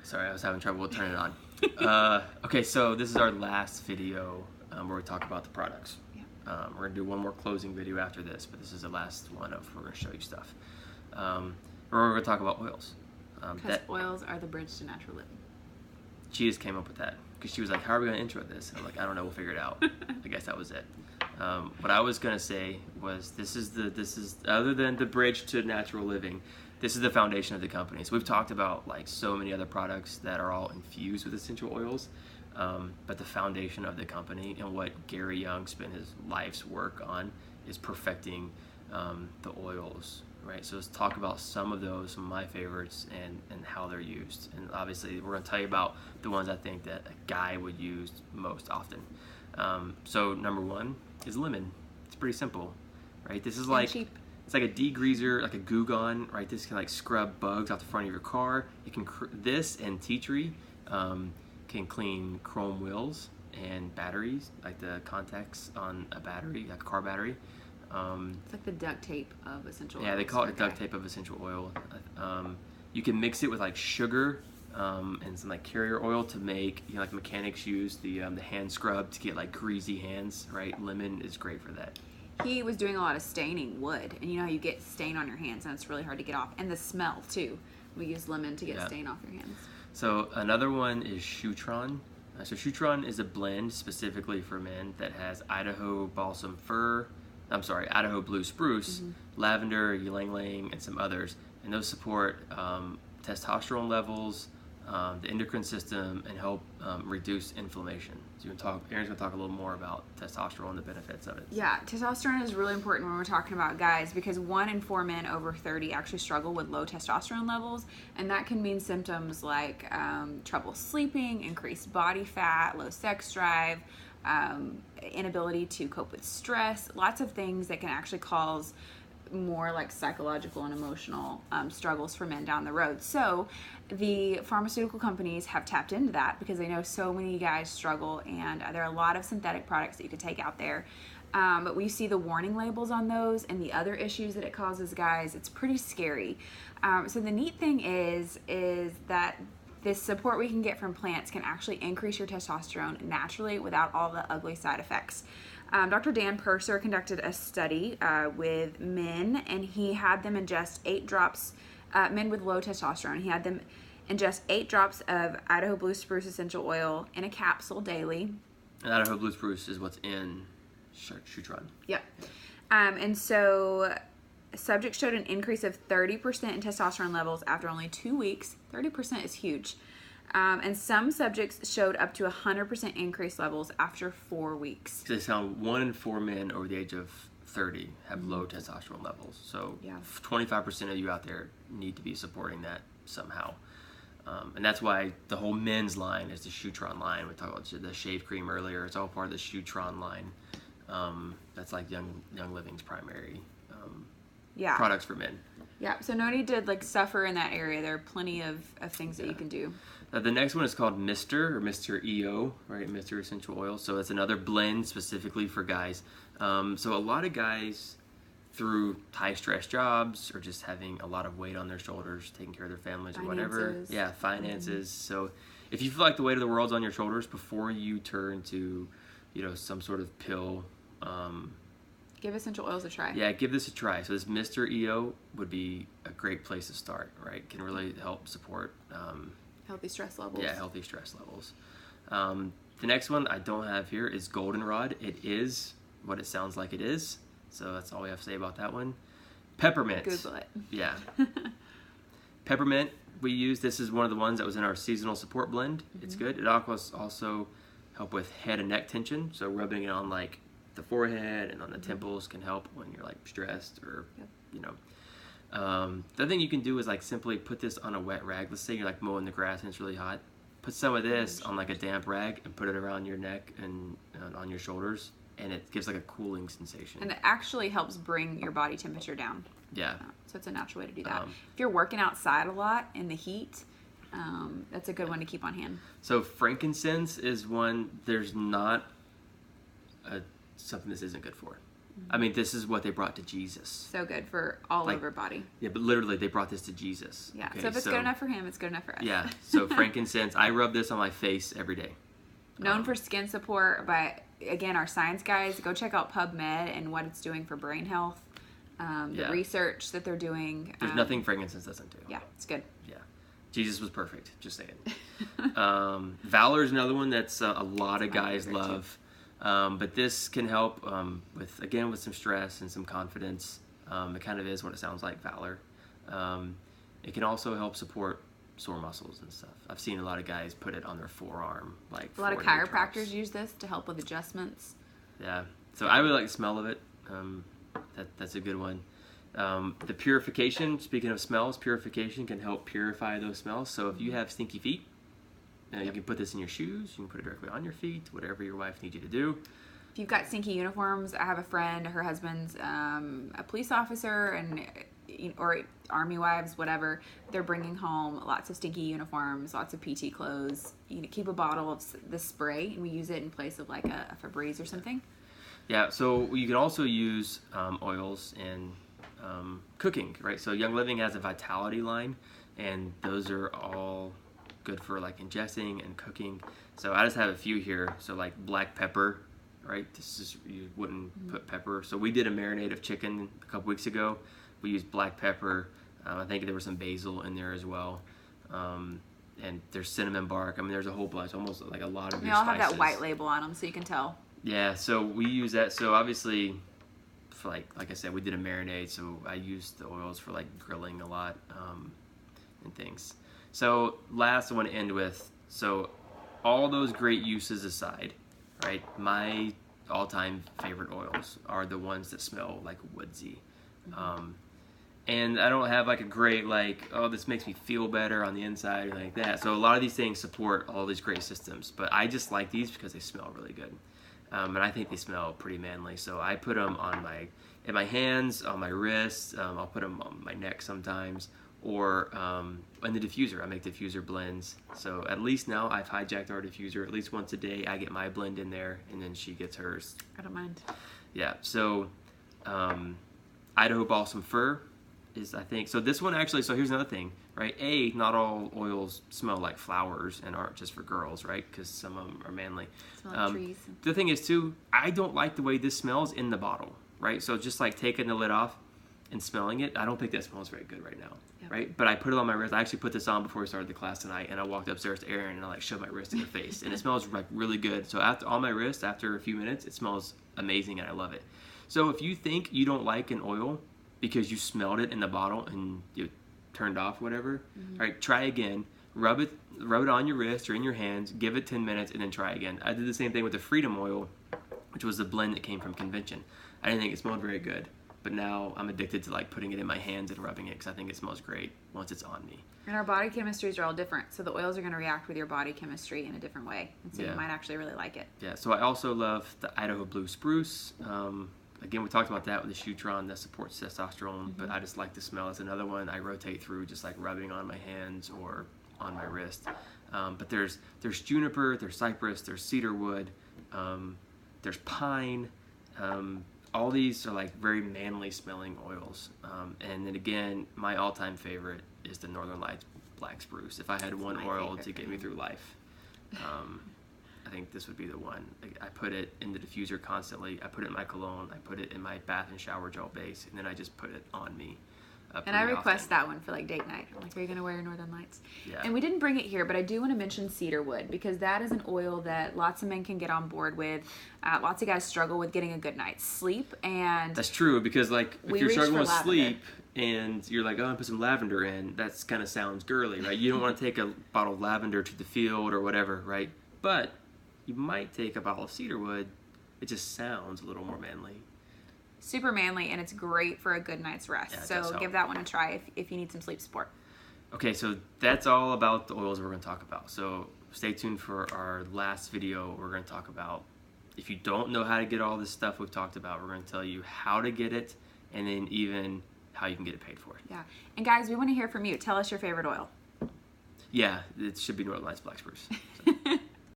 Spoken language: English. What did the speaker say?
Sorry, I was having trouble turning it on. Okay, so this is our last video where we talk about the products. Yeah. We're gonna do one more closing video after this, but this is the last one of we're gonna show you stuff. We're gonna talk about oils. Because oils are the bridge to natural living. She just came up with that because she was like, "How are we gonna intro this?" And I'm like, "I don't know. We'll figure it out." I guess that was it. What I was gonna say was, this is other than the bridge to natural living, this is the foundation of the company. So we've talked about like so many other products that are all infused with essential oils, but the foundation of the company and what Gary Young spent his life's work on is perfecting the oils. Right, so let's talk about some of those, some of my favorites, and how they're used. And obviously, we're going to tell you about the ones I think that a guy would use most often. So number one is lemon. It's pretty simple, right? This is like cheap. It's like a degreaser, like a Goo Gone, right? This can like scrub bugs off the front of your car. It can this and tea tree can clean chrome wheels and batteries, like the contacts on a battery, like a car battery. It's like the duct tape of essential oils. Yeah, they call it duct tape of essential oil. You can mix it with like sugar and some like carrier oil to make, like mechanics use the hand scrub to get like greasy hands, right? Lemon is great for that. He was doing a lot of staining wood, and you know how you get stain on your hands and it's really hard to get off, and the smell too. We use lemon to get stain off your hands. So another one is Shutron. So Shutron is a blend specifically for men that has Idaho balsam fir, Idaho blue spruce, lavender, ylang ylang, and some others. And those support testosterone levels, the endocrine system, and help reduce inflammation. So Erin's gonna talk a little more about testosterone and the benefits of it. Yeah, testosterone is really important when we're talking about guys, because 1 in 4 men over 30 actually struggle with low testosterone levels, and that can mean symptoms like trouble sleeping, increased body fat, low sex drive, inability to cope with stress, lots of things that can actually cause more like psychological and emotional struggles for men down the road. So the pharmaceutical companies have tapped into that because they know so many guys struggle, and there are a lot of synthetic products that you could take out there. But we see the warning labels on those and the other issues that it causes guys. It's pretty scary. So the neat thing is that this support we can get from plants can actually increase your testosterone naturally without all the ugly side effects. Dr. Dan Purser conducted a study with men, and he had them ingest 8 drops, men with low testosterone. He had them ingest 8 drops of Idaho blue spruce essential oil in a capsule daily. And Idaho blue spruce is what's in Shutron. Yep. And so subjects showed an increase of 30% in testosterone levels after only 2 weeks. 30% is huge. And some subjects showed up to 100% increased levels after 4 weeks. They found 1 in 4 men over the age of 30 have low testosterone levels. So 25% of you out there need to be supporting that somehow. And that's why the whole men's line is the Shutron line. We talked about the shave cream earlier. It's all part of the Shutron line. That's like Young Living's primary products for men. Yeah, so no need to like suffer in that area. There are plenty of things that you can do. The next one is called Mr. EO, right? Mr. Essential Oil. So it's another blend specifically for guys. So a lot of guys, through high stress jobs or just having a lot of weight on their shoulders, taking care of their families or whatever. Yeah, finances. So if you feel like the weight of the world's on your shoulders, before you turn to, some sort of pill, give essential oils a try. Yeah, give this a try. So this Mr. EO would be a great place to start, right? Can really help support healthy stress levels. Yeah, healthy stress levels. The next one I don't have here is Goldenrod. It is what it sounds like it is. So that's all we have to say about that one. Peppermint. Google it. Yeah. Peppermint, we use. This is one of the ones that was in our seasonal support blend. It's good. It also help with head and neck tension. So rubbing it on like the forehead and on the temples can help when you're like stressed or the other thing you can do is like simply put this on a wet rag. Let's say you're like mowing the grass and it's really hot. Put some of this on like a damp rag and put it around your neck and on your shoulders, and it gives like a cooling sensation. And it actually helps bring your body temperature down. Yeah. So it's a natural way to do that. If you're working outside a lot in the heat, that's a good one to keep on hand. So frankincense is one. There's not something this isn't good for. I mean, this is what they brought to Jesus. So good for all Like, over body. Yeah, but literally they brought this to Jesus. Yeah. Okay, So if it's good enough for him, it's good enough for us. Yeah. So frankincense, I rub this on my face every day. Known for skin support, but again, our science guys, go check out PubMed and what it's doing for brain health. The research that they're doing. There's nothing frankincense doesn't do. Yeah, it's good. Yeah. Jesus was perfect. Just saying. Valor is another one that's a lot of guys love. But this can help with some stress and some confidence. It kind of is what it sounds like, Valor. It can also help support sore muscles and stuff. I've seen a lot of guys put it on their forearm. Like a lot of chiropractors use this to help with adjustments. Yeah. So I really like the smell of it. That's a good one. The purification, speaking of smells, purification can help purify those smells. So if you have stinky feet, you can put this in your shoes. You can put it directly on your feet, whatever your wife needs you to do. If you've got stinky uniforms, I have a friend, her husband's a police officer, and or army wives, whatever. They're bringing home lots of stinky uniforms, lots of PT clothes. Keep a bottle of the spray, and we use it in place of like a Febreze or something. Yeah, so you can also use oils in cooking, right? So Young Living has a Vitality line, and those are all good for like ingesting and cooking. So I just have a few here. So like black pepper, right? This is, you wouldn't put pepper. So we did a marinade of chicken a couple weeks ago. We used black pepper. I think there was some basil in there as well. And there's cinnamon bark. I mean, there's a whole bunch, almost like a lot of your They all spices. have that white label on them, so you can tell. Yeah, so we use that. So obviously, for like I said, we did a marinade, so I used the oils for like grilling a lot and things. So last I want to end with, so all those great uses aside, right? My all-time favorite oils are the ones that smell like woodsy. And I don't have like a great like, oh, this makes me feel better on the inside or like that. So a lot of these things support all these great systems, but I just like these because they smell really good. And I think they smell pretty manly. So I put them on in my hands, on my wrists. I'll put them on my neck sometimes, or in the diffuser. I make diffuser blends. So at least now I've hijacked our diffuser. At least once a day, I get my blend in there, and then she gets hers. I don't mind. Yeah. So Idaho Balsam Fir is, I think. So this one actually. So here's another thing, right? Not all oils smell like flowers and aren't just for girls, right? Because some of them are manly. Smell like trees. The thing is too, I don't like the way this smells in the bottle, right? So just like taking the lid off and smelling it, I don't think that smells very good right now, right? But I put it on my wrist. I actually put this on before we started the class tonight, and I walked upstairs to Erin and I like shoved my wrist in her face, and it smells like really good. So on my wrist, after a few minutes, it smells amazing, and I love it. So if you think you don't like an oil because you smelled it in the bottle and you turned off whatever, all right, try again. Rub it on your wrist or in your hands, give it 10 minutes, and then try again. I did the same thing with the Freedom Oil, which was the blend that came from Convention. I didn't think it smelled very good, but now I'm addicted to like putting it in my hands and rubbing it because I think it smells great once it's on me. And our body chemistries are all different, so the oils are going to react with your body chemistry in a different way, and so you might actually really like it. Yeah, so I also love the Idaho Blue Spruce. Again, we talked about that with the Shutron that supports testosterone, but I just like the smell. It's another one I rotate through, just like rubbing on my hands or on my wrist. But there's juniper, there's cypress, there's cedarwood, there's pine. All these are like very manly smelling oils. And then again, my all-time favorite is the Northern Lights Black Spruce. If I had one oil to get me through life, I think this would be the one. I put it in the diffuser constantly. I put it in my cologne. I put it in my bath and shower gel base, and then I just put it on me. And I request that one for like date night. I'm like, are you going to wear your Northern Lights? Yeah. And we didn't bring it here, but I do want to mention cedarwood because that is an oil that lots of men can get on board with. Lots of guys struggle with getting a good night's sleep, and that's true because like if you're struggling with lavender. sleep and you're like, oh, I put some lavender in, that's kind of sounds girly, right? You don't want to take a bottle of lavender to the field or whatever, right? But you might take a bottle of cedarwood. It just sounds a little more manly. Super manly, and it's great for a good night's rest. Yeah, so give that one a try if you need some sleep support. Okay, so that's all about the oils we're going to talk about. So stay tuned for our last video. We're going to talk about, if you don't know how to get all this stuff we've talked about, we're going to tell you how to get it and then even how you can get it paid for. Yeah. And guys, we want to hear from you. Tell us your favorite oil. Yeah, it should be Northern Lights Black Spruce. So.